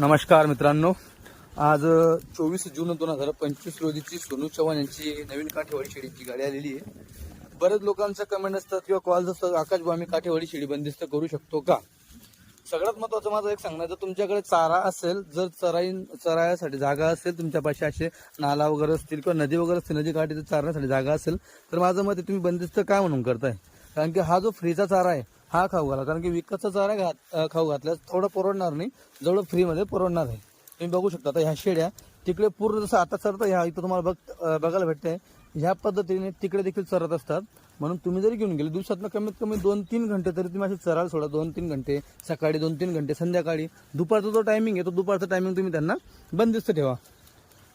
नमस्कार मित्रांनो, आज 24 जून 2025 रोजीची सोनू चव्हाण यांची नवीन काठेवाडी शेळीची गाडी आलेली आहे। बरेच लोकांचा कमेंट असतात किंवा कॉल्स असतात, आकाश भाऊ आम्ही काठेवाडी शेळी बंदिस्त करू शकतो का? सगळ्यात महत्त्वाचं माझं एक सांगणं, जर तुमच्याकडे चारा असेल, जर चरायसाठी जागा असेल, तुमच्यापाशी असे नाला वगैरे असतील किंवा नदी वगैरे असतील, नदी काठी चारण्यासाठी जागा असेल, तर माझं मत तुम्ही बंदिस्त काय म्हणून करताय? कारण की हा जो फ्रीचा चारा आहे हा खाऊ घाला, कारण की विकतचा चारा खाऊ घातल्यास थोडं परवडणार नाही, जवळ फ्रीमध्ये परवडणार आहे। तुम्ही बघू शकता आता ह्या शेळ्या तिकडे पूर्ण जसं आता चरतं, ह्या इथं तुम्हाला बघायला भेटतंय ह्या पद्धतीने तिकडे देखील चरत असतात। म्हणून तुम्ही जरी घेऊन गेले दिवसातनं कमीत कमी 2-3 घंटे तरी तुम्ही असे चरायला सोडा, 2-3 घंटे सकाळी, 2-3 घंटे संध्याकाळी। दुपारचा जो टायमिंग आहे तो दुपारचा टायमिंग तुम्ही त्यांना बंदिस्त ठेवा,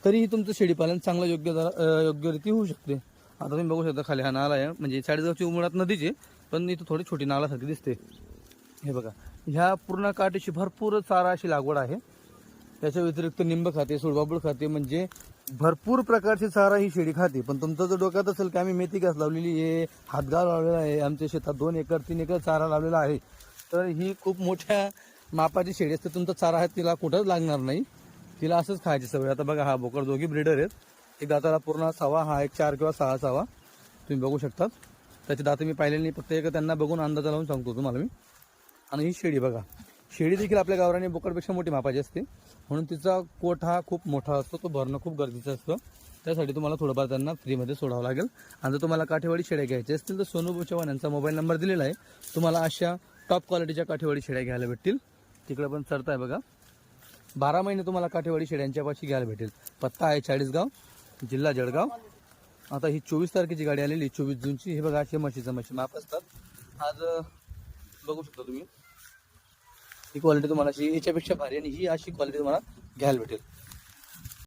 तरीही तुमचं शेळीपालन चांगलं योग्यरीती होऊ शकते। आता तुम्ही बघू शकता खाली हा नाला आहे, म्हणजे साडेजवळची उमरात नदीची, पण इथं थोडी छोटी नालासारखी दिसते। हे बघा, ह्या पूर्ण काठीची भरपूर चारा अशी लागवड आहे। त्याच्या व्यतिरिक्त निंब खाते, सुडबाबूळ खाते, म्हणजे भरपूर प्रकारची चारा ही शेळी खाते। पण तुमचं जर डोक्यात असेल की आम्ही मेथी घास लावलेली आहे, हातगाव लावलेला आहे, आमच्या शेतात 2 एकर 3 एकर चारा लावलेला आहे, तर ही खूप मोठ्या मापाची शेळी असते। तुमचा चारा आहे तिला कुठंच लागणार नाही, तिला असंच खायची सवय। आता बघा हा बोकड, दोघी ब्रीडर आहेत, एक दाताला पूर्ण 6 हा एक 4 किंवा 6 6 तुम्ही बघू शकता। त्याचे दात मी पाहिलेले नाही, फक्त एक त्यांना बघून अंदाजा लावून सांगतो तुम्हाला मी। आणि ही शेळी बघा, शेळी देखील आपल्या गावरानी बोकडपेक्षा मोठी मापाची असते, म्हणून तिचा कोट हा खूप मोठा असतो, तो भरणं खूप गरजेचं असतं। त्यासाठी तुम्हाला थोडंफार त्यांना फ्रीमध्ये सोडावं लागेल। आणि जर तुम्हाला काठेवाडी शेळ्या घ्यायच्या असतील तर सोनू चव्हाण यांचा मोबाईल नंबर दिलेला आहे, तुम्हाला अशा टॉप क्वालिटीच्या काठेवाडी शेळ्या घ्यायला भेटतील। तिकडे पण चरताय बघा, 12 महिने तुम्हाला काठेवाडी शेळ्यांच्यापाशी घ्यायला भेटेल। पत्ता आहे चाळीसगाव, जिल्हा जळगाव। आता ही 24 तारखेची गाडी आलेली, 24 जूनची। हे बघा अशी म्हशीचं माप असतात। आज बघू शकता तुम्ही, ही क्वालिटी तुम्हाला अशी याच्यापेक्षा भारी, आणि ही अशी क्वालिटी तुम्हाला घ्यायला भेटेल।